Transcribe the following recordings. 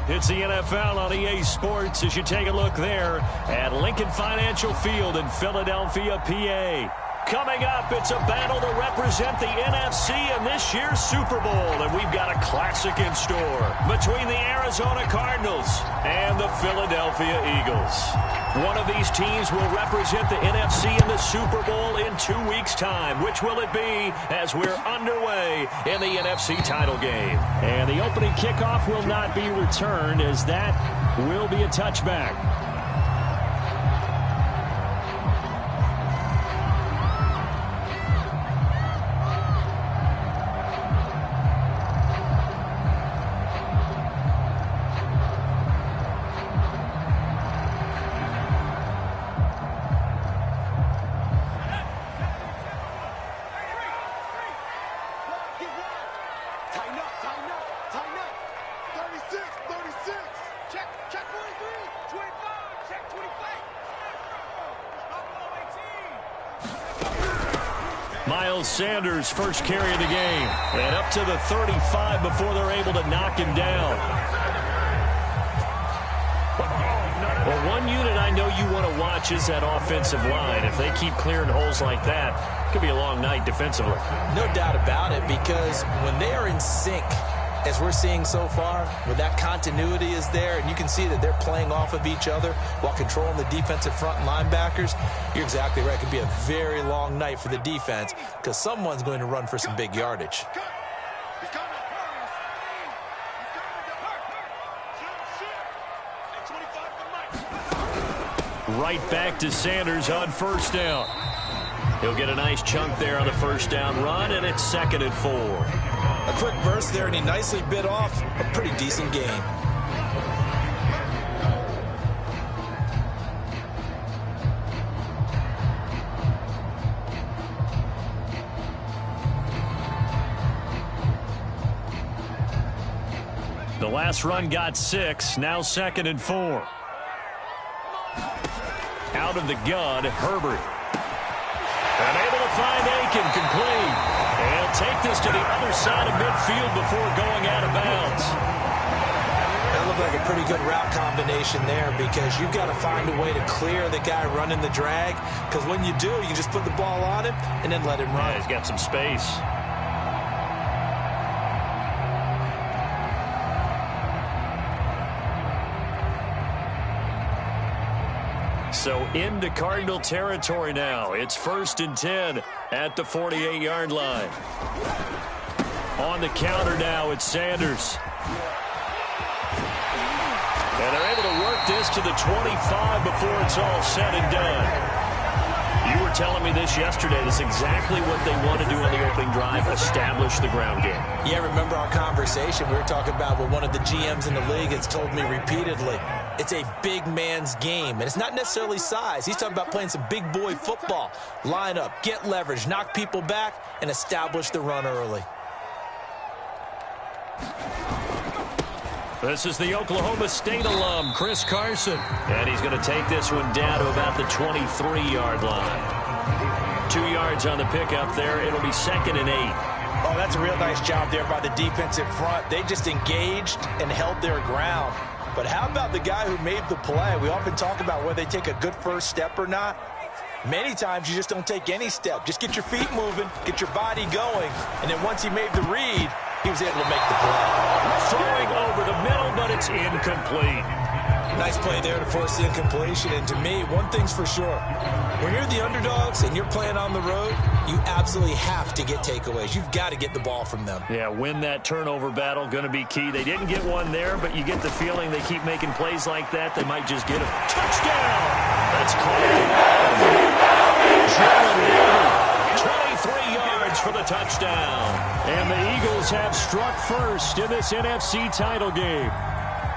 It's the NFL on EA Sports as you take a look there at Lincoln Financial Field in Philadelphia, PA. Coming up, it's a battle to represent the NFC in this year's Super Bowl, and we've got a classic in store between the Arizona Cardinals and the Philadelphia Eagles. One of these teams will represent the NFC in the Super Bowl in 2 weeks' time. Which will it be as we're underway in the NFC title game? And the opening kickoff will not be returned, as that will be a touchback. Sanders' first carry of the game, and up to the 35 before they're able to knock him down. Well, one unit I know you want to watch is that offensive line. If they keep clearing holes like that, it could be a long night defensively. No doubt about it, because when they are in sync, as we're seeing so far, where that continuity is there, and you can see that they're playing off of each other while controlling the defensive front linebackers, you're exactly right. It could be a very long night for the defense because someone's going to run for some big yardage. Right back to Sanders on first down. He'll get a nice chunk there on the first down run, and it's 2nd and 4. A quick burst there, and he nicely bit off a pretty decent gain. The last run got 6, now 2nd and 4. Out of the gun, Herbert. And able to find Aiken, complete. And take this to the other side of midfield before going out of bounds. That looked like a pretty good route combination there, because you've got to find a way to clear the guy running the drag, because when you do, you can just put the ball on him and then let him run. Yeah, he's got some space. So into Cardinal territory now. It's 1st and 10 at the 48-yard line. On the counter now, it's Sanders. And they're able to work this to the 25 before it's all said and done. You were telling me this yesterday. That's exactly what they want to do on the opening drive, establish the ground game. Yeah, remember our conversation. We were talking about what one of the GMs in the league has told me repeatedly. It's a big man's game, and it's not necessarily size. He's talking about playing some big boy football. Line up, get leverage, knock people back, and establish the run early. This is the Oklahoma State alum, Chris Carson. And he's going to take this one down to about the 23-yard line. 2 yards on the pickup there. It'll be 2nd and 8. Oh, that's a real nice job there by the defensive front. They just engaged and held their ground. But how about the guy who made the play? We often talk about whether they take a good first step or not. Many times you just don't take any step. Just get your feet moving, get your body going, and then once he made the read, he was able to make the play. Throwing over the middle, but it's incomplete. Nice play there to force the incompletion. And to me, one thing's for sure. When you're the underdogs and you're playing on the road, you absolutely have to get takeaways. You've got to get the ball from them. Yeah, win that turnover battle, going to be key. They didn't get one there, but you get the feeling they keep making plays like that, they might just get a touchdown. That's called. 23 yards for the touchdown. And the Eagles have struck first in this NFC title game.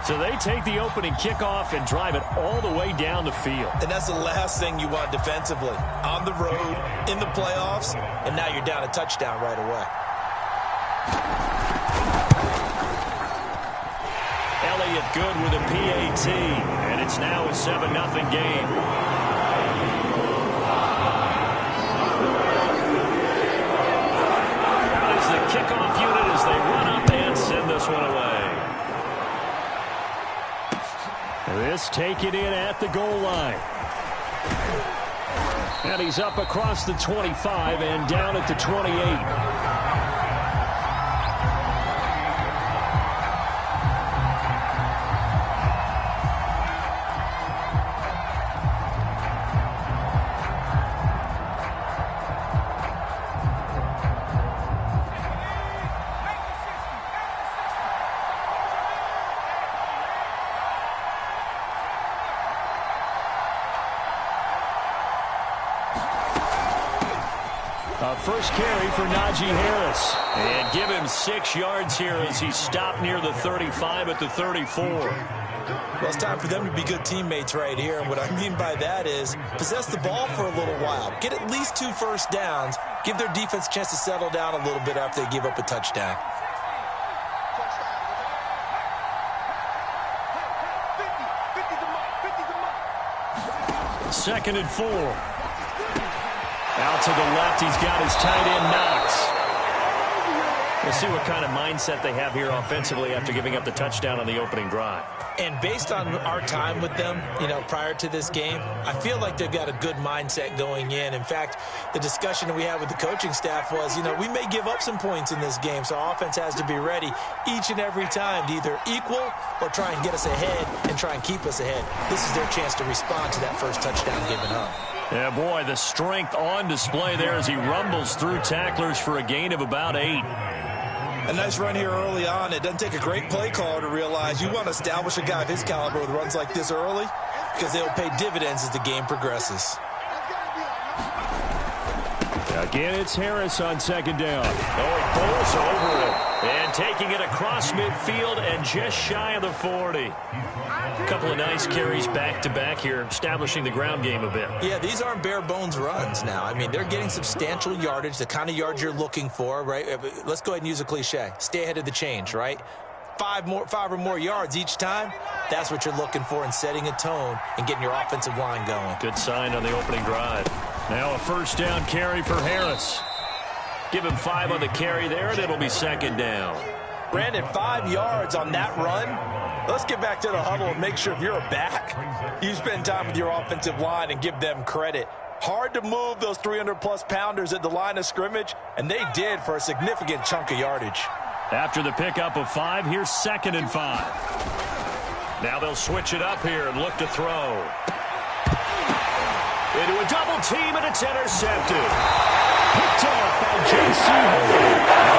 So they take the opening kickoff and drive it all the way down the field. And that's the last thing you want defensively. On the road, in the playoffs, and now you're down a touchdown right away. Elliott good with a PAT, and it's now a 7-0 game. Out is the kickoff unit as they run up and send this one away. It's taken in at the goal line. And he's up across the 25 and down at the 28. First carry for Najee Harris. And give him 6 yards here as he stopped near the 35 at the 34. Well, it's time for them to be good teammates right here. And what I mean by that is possess the ball for a little while. Get at least 2 first downs. Give their defense a chance to settle down a little bit after they give up a touchdown. Second and 4. Out to the left, he's got his tight end Knox. We'll see what kind of mindset they have here offensively after giving up the touchdown on the opening drive. And based on our time with them, prior to this game, I feel like they've got a good mindset going in. In fact, the discussion we had with the coaching staff was, we may give up some points in this game, so our offense has to be ready each and every time to either equal or try and get us ahead and try and keep us ahead. This is their chance to respond to that first touchdown given up. Yeah, boy, the strength on display there as he rumbles through tacklers for a gain of about 8. A nice run here early on. It doesn't take a great play caller to realize you want to establish a guy of his caliber with runs like this early because they'll pay dividends as the game progresses. Again, it's Harris on second down. Oh, he pulls over it. And taking it across midfield and just shy of the 40. A couple of nice carries back-to-back here, establishing the ground game a bit. Yeah, these aren't bare-bones runs now. I mean, they're getting substantial yardage, the kind of yards you're looking for, right? Let's go ahead and use a cliche. Stay ahead of the change, right? 5 or more yards each time, that's what you're looking for in setting a tone and getting your offensive line going. Good sign on the opening drive. Now a first down carry for Harris. Give him 5 on the carry there, and it'll be second down. Brandon, 5 yards on that run. Let's get back to the huddle and make sure if you're a back, you spend time with your offensive line and give them credit. Hard to move those 300-plus pounders at the line of scrimmage, and they did for a significant chunk of yardage. After the pickup of 5, here's second and 5. Now they'll switch it up here and look to throw. Into a double team, and it's intercepted. Picked off by J.C. Horn.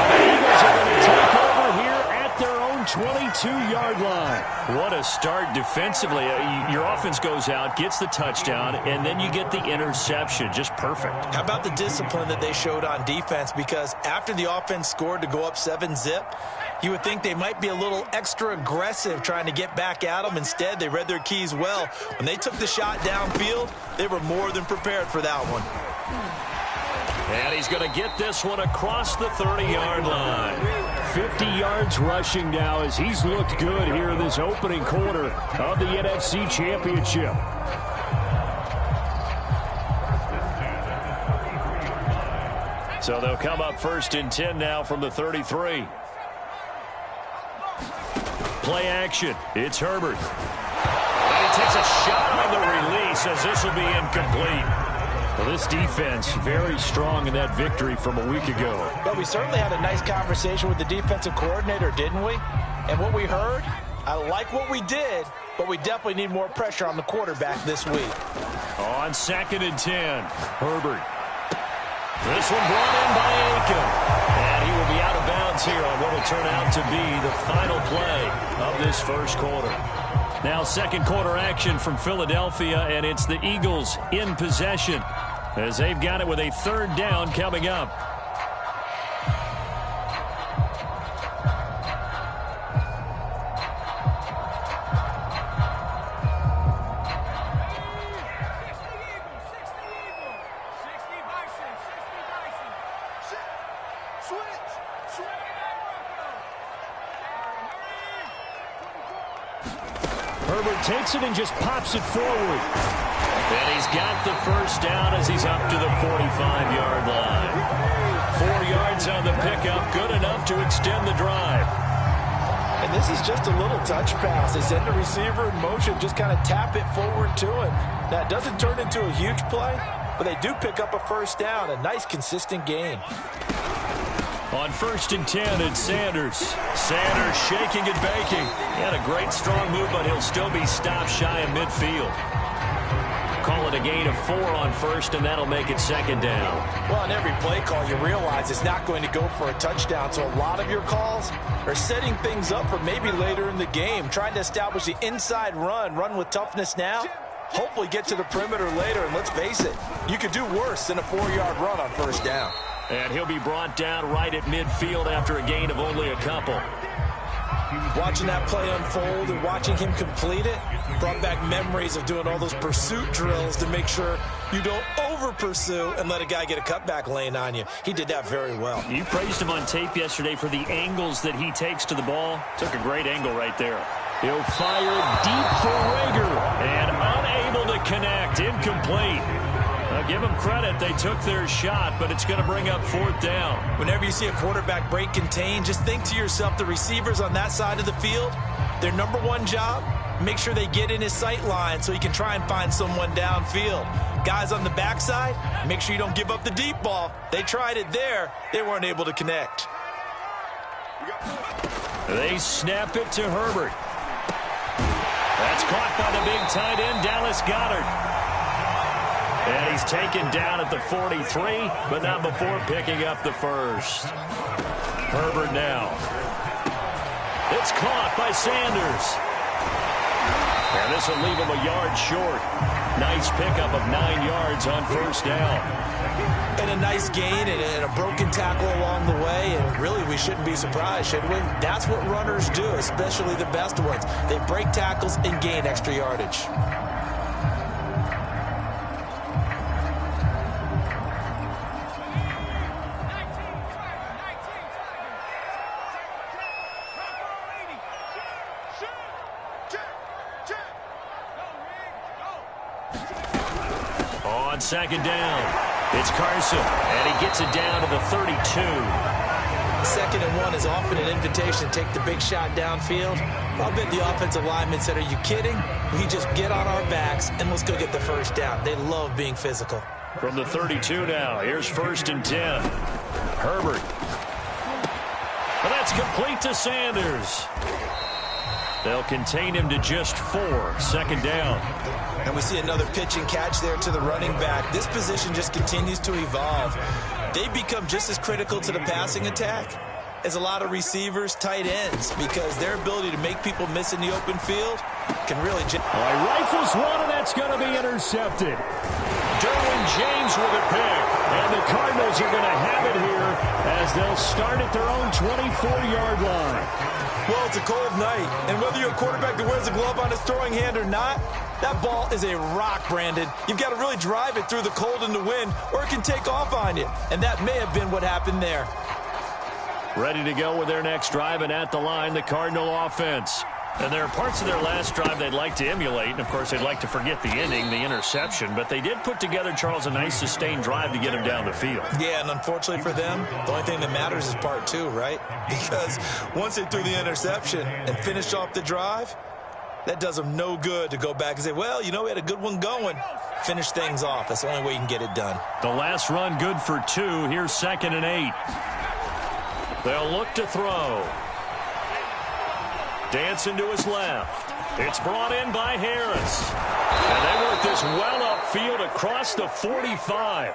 The Eagles are going to take over here at their own 22-yard line. What a start defensively. Your offense goes out, gets the touchdown, and then you get the interception. Just perfect. How about the discipline that they showed on defense? Because after the offense scored to go up 7-zip, you would think they might be a little extra aggressive trying to get back at them. Instead, they read their keys well. When they took the shot downfield, they were more than prepared for that one. And he's going to get this one across the 30-yard line. 50 yards rushing now as he's looked good here in this opening quarter of the NFC Championship. So they'll come up first and 10 now from the 33. Play action. It's Herbert. And he takes a shot on the release as this will be incomplete. Well, this defense very strong in that victory from a week ago. But we certainly had a nice conversation with the defensive coordinator, didn't we? And what we heard, I like what we did, but we definitely need more pressure on the quarterback this week. On second and 10, Herbert. This one brought in by Aiken. And he will be out of bounds here on what will turn out to be the final play of this first quarter. Now second quarter action from Philadelphia, and it's the Eagles in possession as they've got it with a third down coming up. Herbert takes it and just pops it forward. And he's got the first down as he's up to the 45-yard line. 4 yards on the pickup, good enough to extend the drive. And this is just a little touch pass. They send the receiver in motion, just kind of tap it forward to him. Now, it doesn't turn into a huge play, but they do pick up a first down, a nice, consistent gain. On 1st and 10, it's Sanders. Sanders shaking and baking. He had a great, strong move, but he'll still be stopped shy of midfield. Call it a gain of 4 on 1st, and that'll make it 2nd down. Well, on every play call, you realize it's not going to go for a touchdown, so a lot of your calls are setting things up for maybe later in the game, trying to establish the inside run with toughness now, hopefully get to the perimeter later, and let's face it, you could do worse than a 4-yard run on 1st down. And he'll be brought down right at midfield after a gain of only a couple. Watching that play unfold and watching him complete it brought back memories of doing all those pursuit drills to make sure you don't over-pursue and let a guy get a cutback lane on you. He did that very well. You praised him on tape yesterday for the angles that he takes to the ball. Took a great angle right there. He'll fire deep for Rager and unable to connect. Incomplete. Give them credit. They took their shot, but it's going to bring up 4th down. Whenever you see a quarterback break contain, just think to yourself, the receivers on that side of the field, their number one job, make sure they get in his sight line so he can try and find someone downfield. Guys on the backside, make sure you don't give up the deep ball. They tried it there. They weren't able to connect. They snap it to Herbert. That's caught by the big tight end, Dallas Goedert. And he's taken down at the 43, but not before picking up the first. Herbert now. It's caught by Sanders. And this will leave him a yard short. Nice pickup of 9 yards on 1st down. And a nice gain and a broken tackle along the way. And really, we shouldn't be surprised, should we? That's what runners do, especially the best ones. They break tackles and gain extra yardage. On 2nd down, it's Carson, and he gets it down to the 32. 2nd and 1 is often an invitation to take the big shot downfield. I'll bet the offensive lineman said, are you kidding? We just get on our backs and let's go get the 1st down. They love being physical. From the 32 now, here's 1st and 10. Herbert. But that's complete to Sanders. They'll contain him to just 4, 2nd down. And we see another pitch and catch there to the running back. This position just continues to evolve. They become just as critical to the passing attack as a lot of receivers, tight ends, because their ability to make people miss in the open field can really... Rifles one, and that's going to be intercepted. Derwin James with a pick, and the Cardinals are going to have it here as they'll start at their own 24-yard line. Well, it's a cold night, and whether you're a quarterback that wears a glove on his throwing hand or not, that ball is a rock, Brandon. You've got to really drive it through the cold and the wind, or it can take off on you, and that may have been what happened there. Ready to go with their next drive, and at the line, the Cardinal offense. And there are parts of their last drive they'd like to emulate, and of course they'd like to forget the inning, the interception, but they did put together, Charles, a nice sustained drive to get him down the field. Yeah, and unfortunately for them, the only thing that matters is part 2, right? Because once they threw the interception and finished off the drive, that does them no good to go back and say, well, you know, we had a good one going. Finish things off. That's the only way you can get it done. The last run good for 2. Here's 2nd and 8. They'll look to throw. Dancing to his left. It's brought in by Harris. And they work this well upfield across the 45.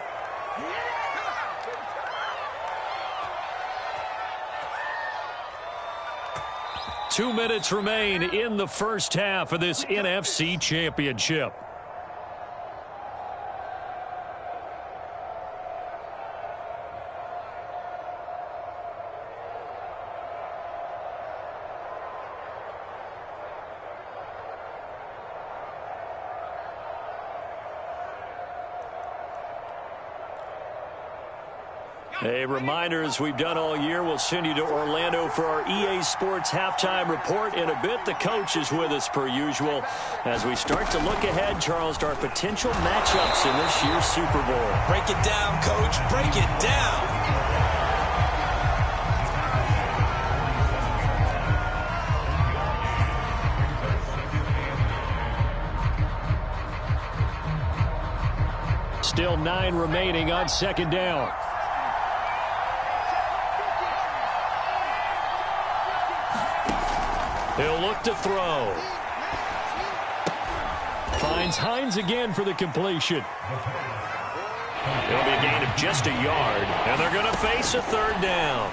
Two minutes remain in the first half of this NFC Championship. A reminder, as we've done all year, we'll send you to Orlando for our EA Sports halftime report. In a bit, the coach is with us per usual as we start to look ahead, Charles, to our potential matchups in this year's Super Bowl. Break it down, Coach. Break it down. Still 9 remaining on second down. He'll look to throw. Finds Hines again for the completion. It'll be a gain of just a yard, and they're going to face a third down.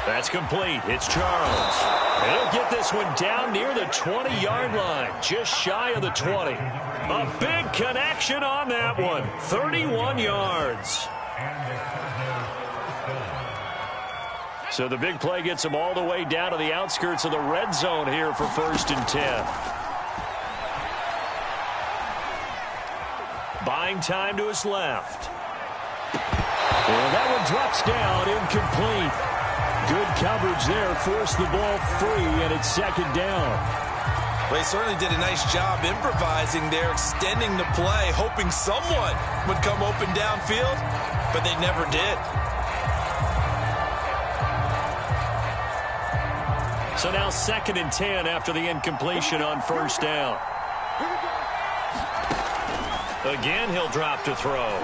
That's complete. It's Charles. He'll get this one down near the 20-yard line, just shy of the 20. A big connection on that one, 31 yards. So the big play gets them all the way down to the outskirts of the red zone here for 1st and 10. Buying time to his left. And that one drops down, incomplete. Good coverage there, forced the ball free, and it's second down. Well, he certainly did a nice job improvising there, extending the play, hoping someone would come open downfield, but they never did. So now 2nd and 10 after the incompletion on 1st down. Again, he'll drop to throw.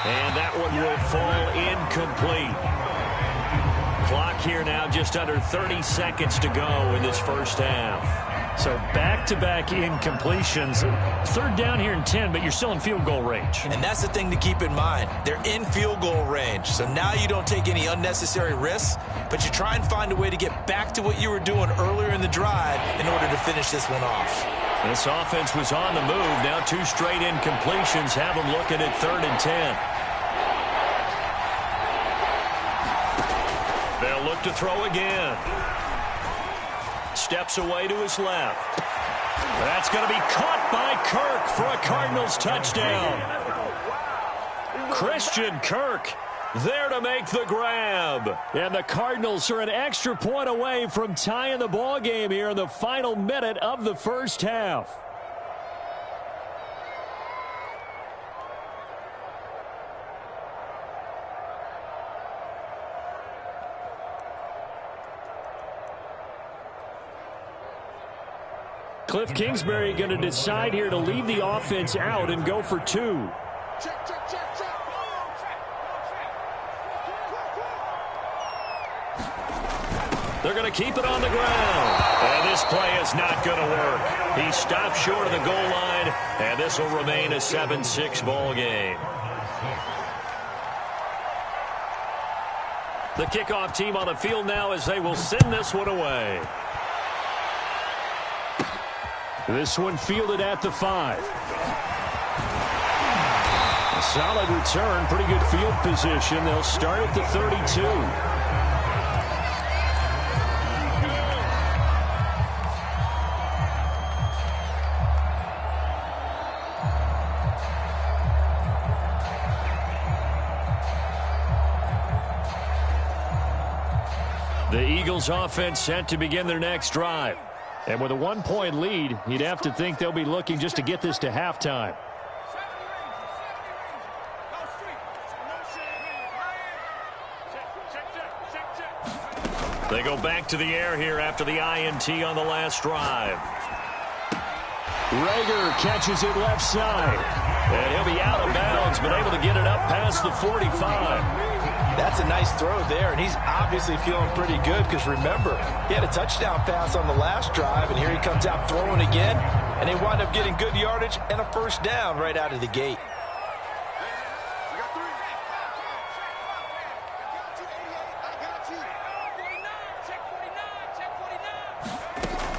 And that one will fall incomplete. Clock here now just under 30 seconds to go in this first half. So back-to-back incompletions. 3rd down here in 10, but you're still in field goal range. And that's the thing to keep in mind. They're in field goal range. So now you don't take any unnecessary risks, but you try and find a way to get back to what you were doing earlier in the drive in order to finish this one off. This offense was on the move. Now 2 straight incompletions have them looking at 3rd and 10. They'll look to throw again. Steps away to his left. That's going to be caught by Kirk for a Cardinals touchdown. Christian Kirk there to make the grab. And the Cardinals are an extra point away from tying the ball game here in the final minute of the first half. Cliff Kingsbury going to decide here to leave the offense out and go for 2. They're going to keep it on the ground. And this play is not going to work. He stopped short of the goal line, and this will remain a 7-6 ball game. The kickoff team on the field now as they will send this one away. This one fielded at the 5. A solid return, pretty good field position. They'll start at the 32. The Eagles offense set to begin their next drive. And with a 1-point lead, you'd have to think they'll be looking just to get this to halftime. They go back to the air here after the INT on the last drive. Rager catches it left side. And he'll be out of bounds, but able to get it up past the 45. That's a nice throw there, and he's obviously feeling pretty good because, remember, he had a touchdown pass on the last drive, and here he comes out throwing again, and they wind up getting good yardage and a first down right out of the gate.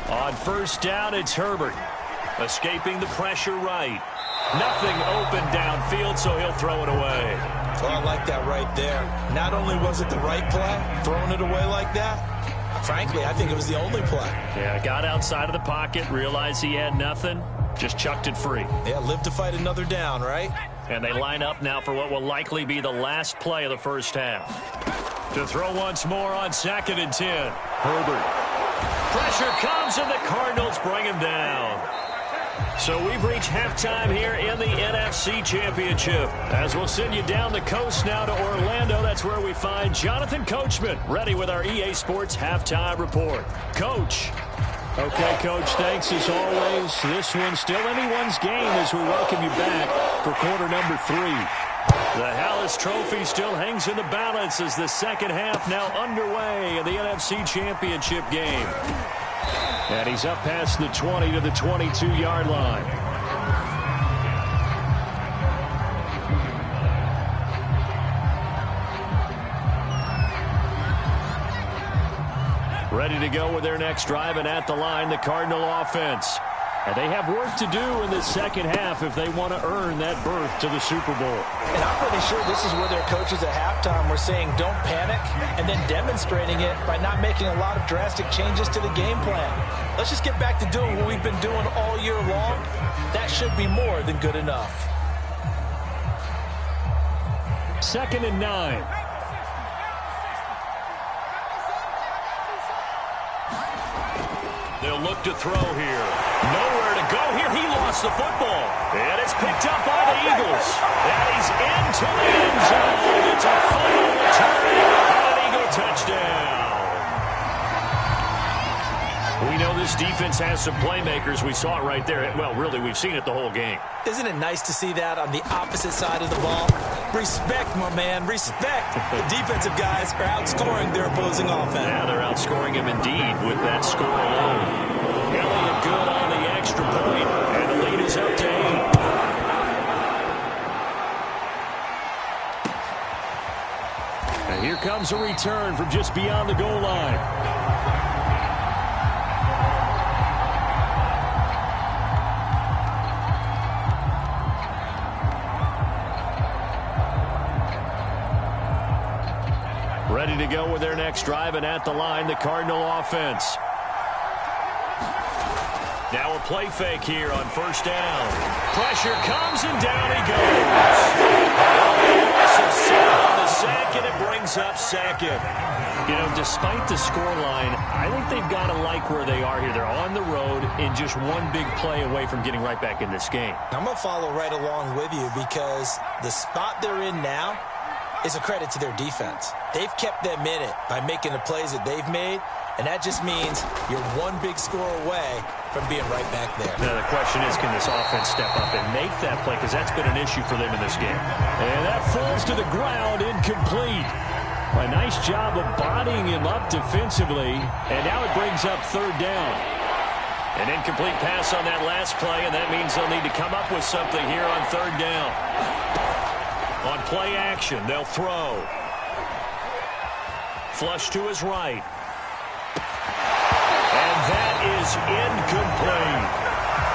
On first down, it's Herbert. Escaping the pressure right. Nothing open downfield, so he'll throw it away. Oh, I like that right there. Not only was it the right play, throwing it away like that, frankly, I think it was the only play. Yeah, got outside of the pocket, realized he had nothing, just chucked it free. Yeah, live to fight another down, right? And they line up now for what will likely be the last play of the first half. To throw once more on 2nd and 10. Herbert. Pressure comes, and the Cardinals bring him down. So we've reached halftime here in the NFC Championship. As we'll send you down the coast now to Orlando, that's where we find Jonathan Coachman ready with our EA Sports Halftime Report. Coach. Okay, Coach, thanks as always. This one's still anyone's game as we welcome you back for quarter number 3. The Hallis Trophy still hangs in the balance as the second half now underway in the NFC Championship game. And he's up past the 20 to the 22-yard line. Ready to go with their next drive, and at the line, the Cardinal offense. And they have work to do in the second half if they want to earn that berth to the Super Bowl. And I'm pretty sure this is where their coaches at halftime were saying don't panic, and then demonstrating it by not making a lot of drastic changes to the game plan. Let's just get back to doing what we've been doing all year long. That should be more than good enough. 2nd and 9. They'll look to throw here. Nowhere to go here. He lost the football. And it's picked up by the Eagles. And he's into the end zone. It's a final return. An Eagle touchdown. We know this defense has some playmakers. We saw it right there. Well, really, we've seen it the whole game. Isn't it nice to see that on the opposite side of the ball? Respect, my man, respect. The defensive guys are outscoring their opposing offense. Yeah, they're outscoring him indeed with that score alone. Elliott good on the extra point, and the lead is up to 8. And here comes a return from just beyond the goal line. Ready to go with their next drive, and at the line, the Cardinal offense. Now a play fake here on first down. Pressure comes, and down he goes. So set on the sack, and it brings up second. You know, despite the scoreline, I think they've got to like where they are here. They're on the road and just one big play away from getting right back in this game. I'm going to follow right along with you because the spot they're in now is a credit to their defense. They've kept them in it by making the plays that they've made, and that just means you're one big score away from being right back there. Now, the question is, can this offense step up and make that play? Because that's been an issue for them in this game. And that falls to the ground, incomplete. A nice job of bodying him up defensively, and now it brings up third down. An incomplete pass on that last play, and that means they'll need to come up with something here on third down. On play action, they'll throw. Flush to his right. And that is incomplete.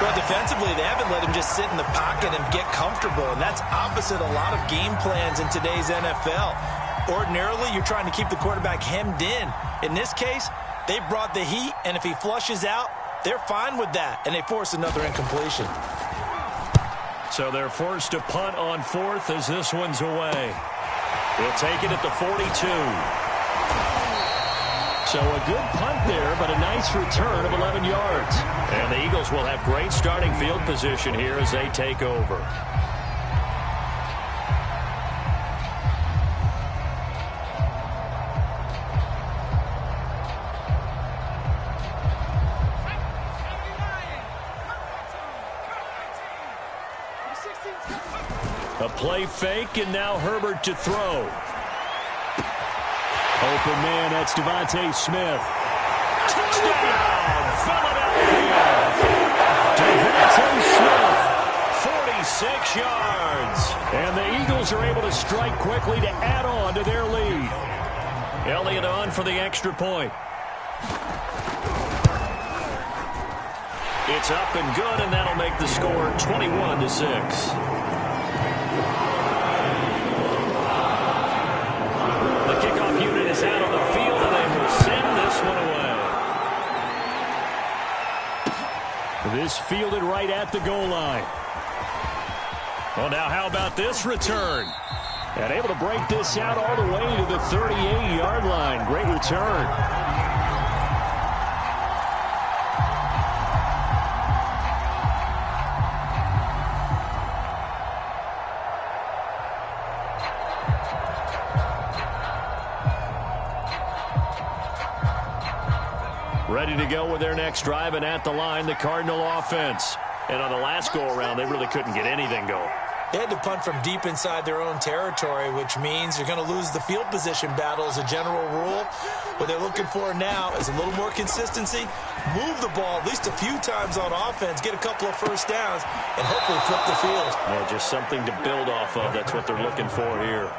Well, defensively, they haven't let him just sit in the pocket and get comfortable, and that's opposite a lot of game plans in today's NFL. Ordinarily, you're trying to keep the quarterback hemmed in. In this case, they brought the heat, and if he flushes out, they're fine with that, and they force another incompletion. So they're forced to punt on fourth as this one's away. They'll take it at the 42. So a good punt there, but a nice return of 11 yards. And the Eagles will have great starting field position here as they take over. A play fake, and now Herbert to throw. Open man, that's Devontae Smith. Touchdown, Philadelphia. Devontae Smith, 46 yards. And the Eagles are able to strike quickly to add on to their lead. Elliott on for the extra point. It's up and good, and that'll make the score 21-6. The kickoff unit is out on the field, and they will send this one away. This fielded right at the goal line. Well, now how about this return? And able to break this out all the way to the 38-yard line. Great return. Ready to go with their next drive, and at the line, the Cardinal offense. And on the last go-around, they really couldn't get anything going. They had to punt from deep inside their own territory, which means you're going to lose the field position battle as a general rule. What they're looking for now is a little more consistency, move the ball at least a few times on offense, get a couple of first downs, and hopefully flip the field. Yeah, just something to build off of. That's what they're looking for here.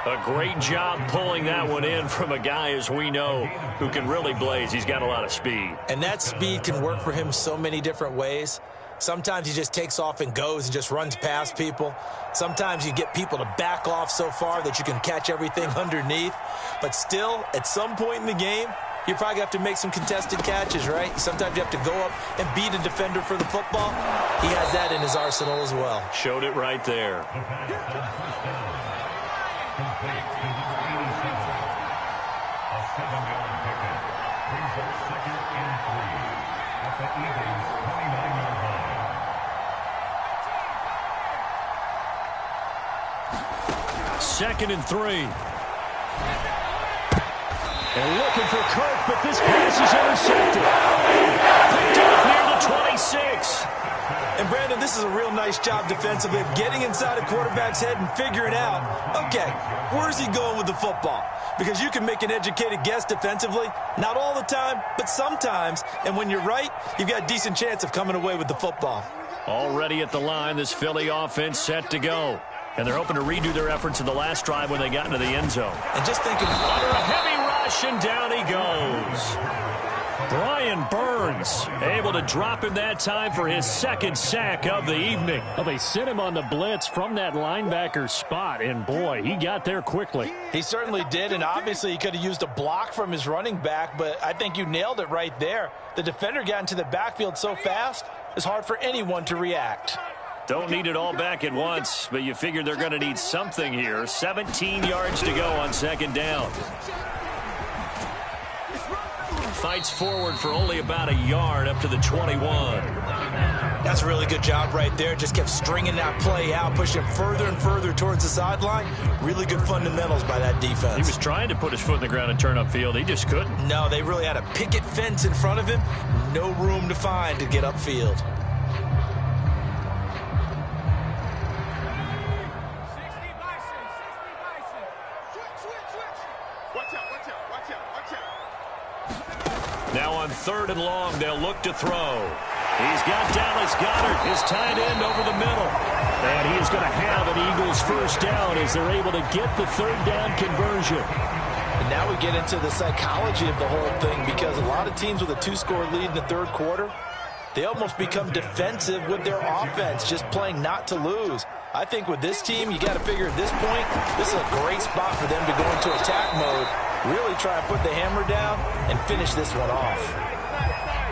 A great job pulling that one in from a guy, as we know, who can really blaze. He's got a lot of speed. And that speed can work for him so many different ways. Sometimes he just takes off and goes and just runs past people. Sometimes you get people to back off so far that you can catch everything underneath. But still, at some point in the game, you probably have to make some contested catches, right? Sometimes you have to go up and beat a defender for the football. He has that in his arsenal as well. Showed it right there. Second and 3. And looking for Kirk, but this pass is intercepted. Picked off near the 26. And, Brandon, this is a real nice job defensively of getting inside a quarterback's head and figuring out, okay, where's he going with the football? Because you can make an educated guess defensively, not all the time, but sometimes. And when you're right, you've got a decent chance of coming away with the football. Already at the line, this Philly offense set to go. And they're hoping to redo their efforts in the last drive when they got into the end zone. And just thinking, under a heavy rush, and down he goes. Brian Burns able to drop him that time for his second sack of the evening. Well, they sent him on the blitz from that linebacker spot, and boy, he got there quickly. He certainly did, and obviously he could have used a block from his running back, but I think you nailed it right there. The defender got into the backfield so fast, it's hard for anyone to react. Don't need it all back at once, but you figure they're going to need something here. 17 yards to go on second down. Fights forward for only about a yard up to the 21. That's a really good job right there. Just kept stringing that play out, pushing further and further towards the sideline. Really good fundamentals by that defense. He was trying to put his foot in the ground and turn upfield. He just couldn't. No, they really had a picket fence in front of him. No room to find to get upfield. Now on 3rd and long, they'll look to throw. He's got Dallas Goedert, his tight end, over the middle. And he is going to have an Eagles first down as they're able to get the 3rd down conversion. And now we get into the psychology of the whole thing, because a lot of teams with a 2-score lead in the 3rd quarter, they almost become defensive with their offense, just playing not to lose. I think with this team, you got to figure at this point, this is a great spot for them to go into attack mode, really try and put the hammer down and finish this one off.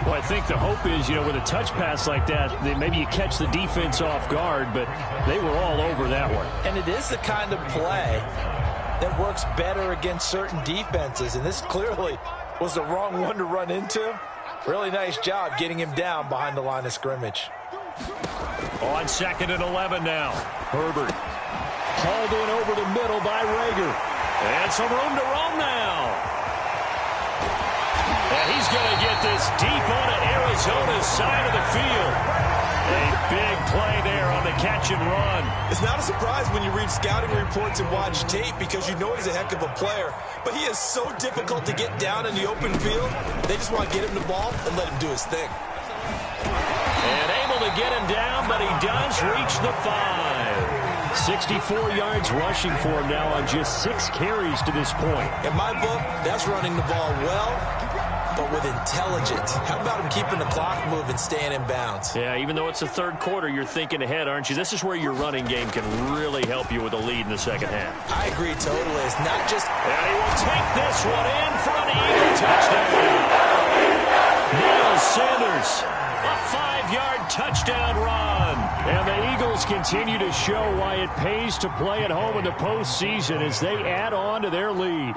Well, I think the hope is, with a touch pass like that, that maybe you catch the defense off guard, but they were all over that one. And it is the kind of play that works better against certain defenses, and this clearly was the wrong one to run into. Really nice job getting him down behind the line of scrimmage. On 2nd and 11 now. Herbert hauled in over the middle by Rager. And some room to roam now. And he's going to get this deep onto Arizona's side of the field. A big play there on the catch and run. It's not a surprise when you read scouting reports and watch tape, because you know he's a heck of a player. But he is so difficult to get down in the open field. They just want to get him the ball and let him do his thing. And able to get him down, but he does reach the 5. 64 yards rushing for him now on just 6 carries to this point. In my book, that's running the ball well, but with intelligence. How about him keeping the clock moving, staying in bounds? Yeah, even though it's the 3rd quarter, you're thinking ahead, aren't you? This is where your running game can really help you with a lead in the second half. I agree totally. It's not just... And he will take this one in for an Eagle touchdown. Miles Sanders, a 5-yard touchdown run. And the Eagles continue to show why it pays to play at home in the postseason as they add on to their lead.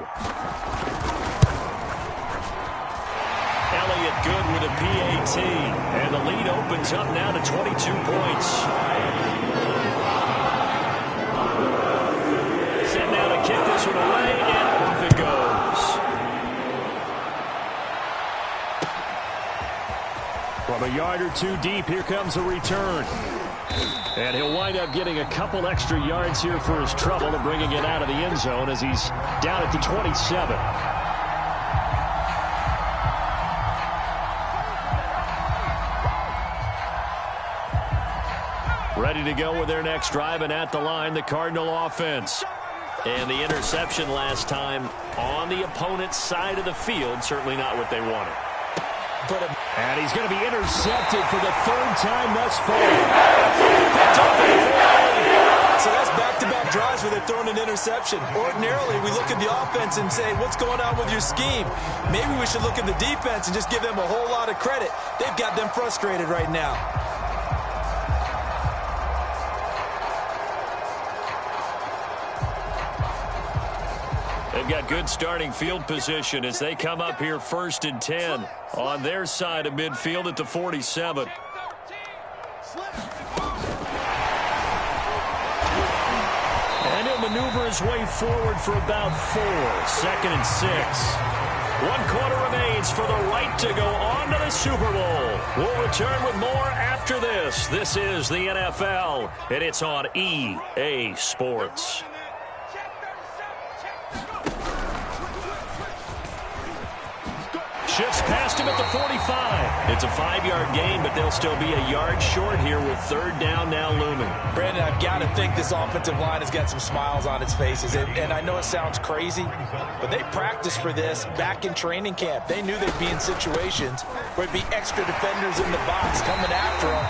Elliott good with a PAT. And the lead opens up now to 22 points. Set now to kick this one away, and off it goes. yard or two deep. Here comes a return. And he'll wind up getting a couple extra yards here for his trouble and bringing it out of the end zone as he's down at the 27. Ready to go with their next drive, and at the line, the Cardinal offense. And the interception last time on the opponent's side of the field, certainly not what they wanted. And he's going to be intercepted for the third time thus far. So that's back-to-back drives where they've thrown an interception. Ordinarily, we look at the offense and say, what's going on with your scheme? Maybe we should look at the defense and just give them a whole lot of credit. They've got them frustrated right now. They've got good starting field position as they come up here 1st and 10 on their side of midfield at the 47. And he'll maneuver his way forward for about 4. 2nd and 6. 1 quarter remains for the right to go on to the Super Bowl. We'll return with more after this. This is the NFL, and it's on EA Sports. Shifts past him at the 45. It's a 5-yard gain, but they'll still be a yard short here with 3rd down now looming. Brandon, I've got to think this offensive line has got some smiles on its faces. And I know it sounds crazy, but they practiced for this back in training camp. They knew they'd be in situations where it'd be extra defenders in the box coming after them,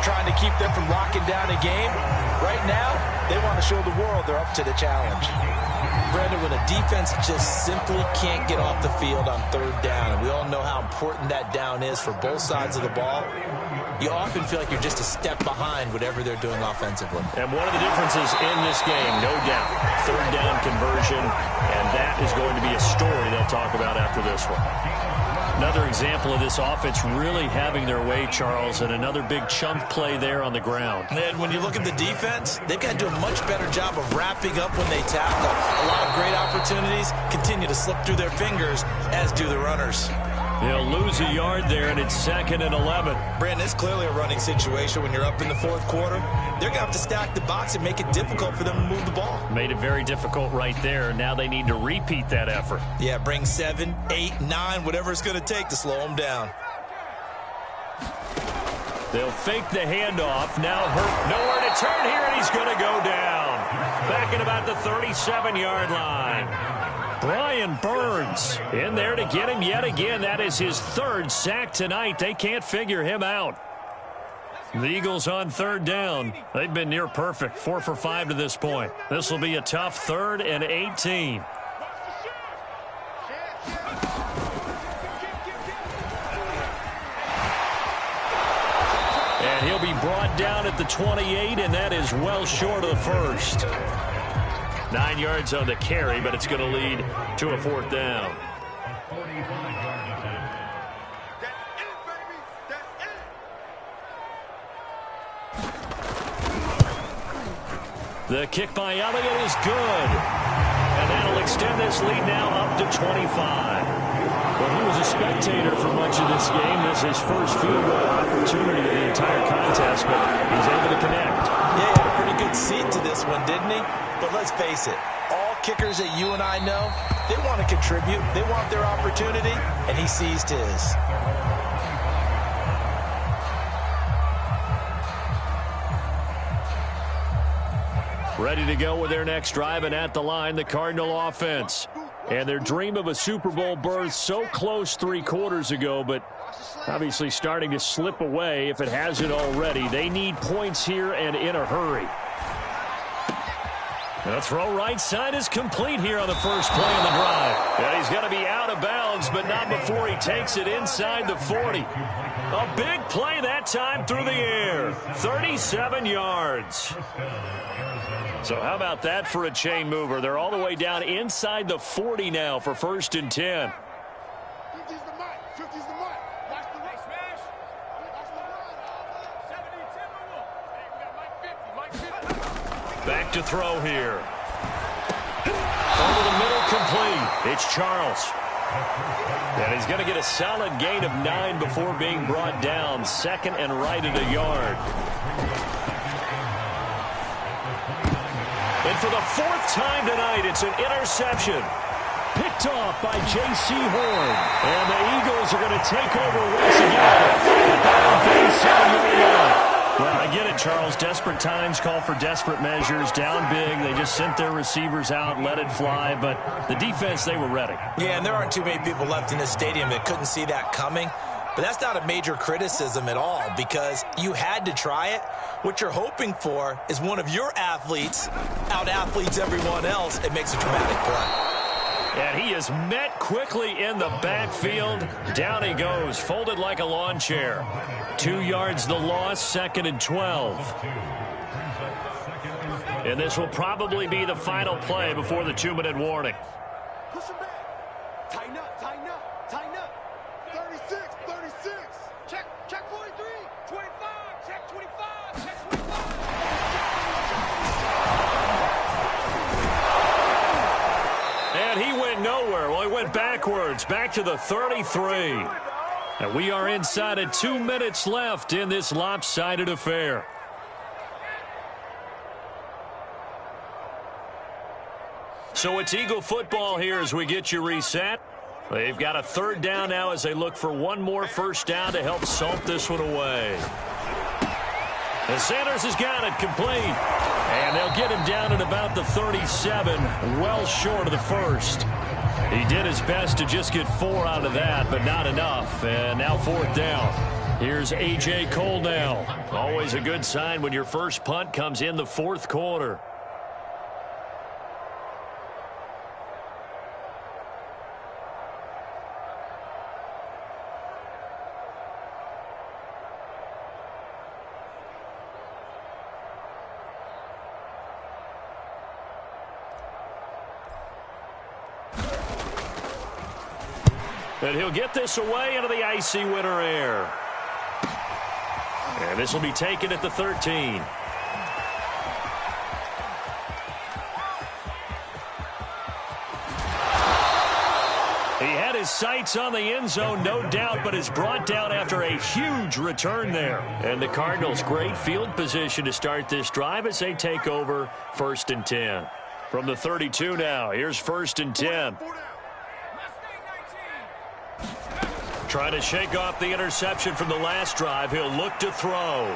trying to keep them from locking down a game. Right now, they want to show the world they're up to the challenge. Brandon, when a defense just simply can't get off the field on 3rd down, and we all know how important that down is for both sides of the ball, you often feel like you're just a step behind whatever they're doing offensively. And one of the differences in this game, no doubt, 3rd down conversion, and that is going to be a story they'll talk about after this one. Another example of this offense really having their way, Charles, and another big chunk play there on the ground. And when you look at the defense, they've got to do a much better job of wrapping up when they tackle. A lot of great opportunities continue to slip through their fingers, as do the runners. They'll lose a yard there, and it's 2nd and 11. Brandon, it's clearly a running situation when you're up in the 4th quarter. They're going to have to stack the box and make it difficult for them to move the ball. Made it very difficult right there. Now they need to repeat that effort. Yeah, bring 7, 8, 9, whatever it's going to take to slow them down. They'll fake the handoff. Now Hurt nowhere to turn here, and he's going to go down. Back at about the 37-yard line. Brian Burns in there to get him yet again. That is his 3rd sack tonight. They can't figure him out. The Eagles on 3rd down. They've been near perfect. 4 for 5 to this point. This will be a tough 3rd and 18. And he'll be brought down at the 28, and that is well short of the 1st. 9 yards on the carry, but it's going to lead to a 4th down. The kick by Elliott is good. And that'll extend this lead now up to 25. Well, he was a spectator for much of this game. This is his first field goal opportunity of the entire contest, but he's able to connect. Yeah, he had a pretty good seat to this one, didn't he? But let's face it, all kickers that you and I know, they want to contribute. They want their opportunity, and he seized his. Ready to go with their next drive, and at the line, the Cardinal offense. And their dream of a Super Bowl berth so close 3 quarters ago, but obviously starting to slip away if it hasn't already. They need points here and in a hurry. The throw right side is complete here on the first play of the drive. And he's going to be out of bounds, but not before he takes it inside the 40. A big play that time through the air. 37 yards. So how about that for a chain mover? They're all the way down inside the 40 now for 1st and 10. Back to throw here. Over the middle, complete. It's Charles. And he's going to get a solid gain of 9 before being brought down. Second and right at a yard. And for the 4th time tonight, it's an interception. Picked off by J.C. Horn. And the Eagles are going to take over once again at their own 37-yard line. Well, I get it, Charles. Desperate times call for desperate measures. Down big. They just sent their receivers out and let it fly. But the defense, they were ready. Yeah, and there aren't too many people left in this stadium that couldn't see that coming. But that's not a major criticism at all because you had to try it. What you're hoping for is one of your athletes out-athletes everyone else and makes a dramatic play. And he is met quickly in the backfield. Down he goes, folded like a lawn chair. 2 yards the loss, 2nd and 12. And this will probably be the final play before the 2-minute warning. Push him back. Tighten up, tighten up, tighten up. 36, 36. Check 43, 25, check 25, check 25. And he went nowhere. Well, he went backwards, back to the 33. And we are inside of 2 minutes left in this lopsided affair. So it's Eagle football here as we get you reset. They've got a 3rd down now as they look for one more first down to help salt this one away. And Sanders has got it complete. And they'll get him down at about the 37, well short of the first. He did his best to just get 4 out of that, but not enough. And now 4th down. Here's A.J. Cole now. Always a good sign when your first punt comes in the 4th quarter. And he'll get this away into the icy winter air. And this will be taken at the 13. He had his sights on the end zone, no doubt, but is brought down after a huge return there. And the Cardinals, great field position to start this drive as they take over 1st and 10. From the 32 now, here's 1st and 10. Trying to shake off the interception from the last drive. He'll look to throw.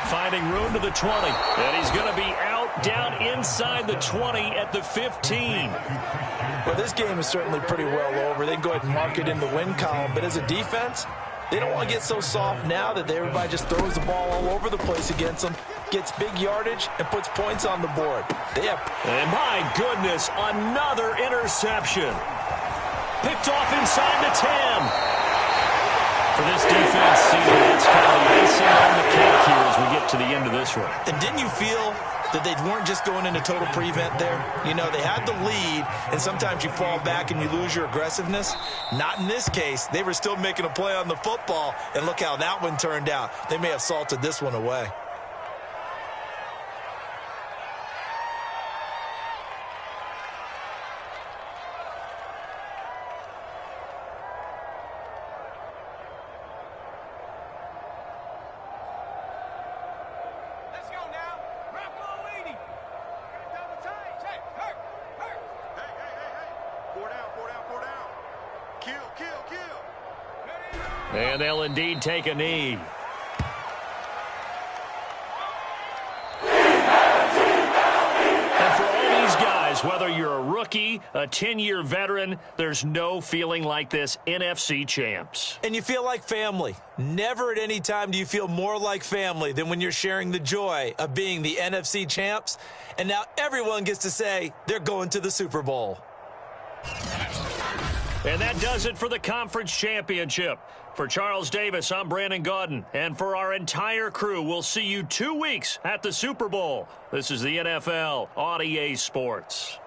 Finding room to the 20. And he's going to be out down inside the 20 at the 15. Well, this game is certainly pretty well over. They can go ahead and mark it in the win column. But as a defense, they don't want to get so soft now that everybody just throws the ball all over the place against them, gets big yardage, and puts points on the board. And my goodness, another interception. Picked off inside the 10. For this defense, it's kind of the icing on the cake here as we get to the end of this one. And didn't you feel that they weren't just going into total prevent there? You know, they had the lead, and sometimes you fall back and you lose your aggressiveness. Not in this case. They were still making a play on the football, and look how that one turned out. They may have salted this one away. And they'll indeed take a knee. And for all these guys, whether you're a rookie, a 10-year veteran, there's no feeling like this NFC champs. And you feel like family. Never at any time do you feel more like family than when you're sharing the joy of being the NFC champs. And now everyone gets to say they're going to the Super Bowl. And that does it for the conference championship. For Charles Davis, I'm Brandon Gaudin. And for our entire crew, we'll see you 2 weeks at the Super Bowl. This is the NFL on EA Sports.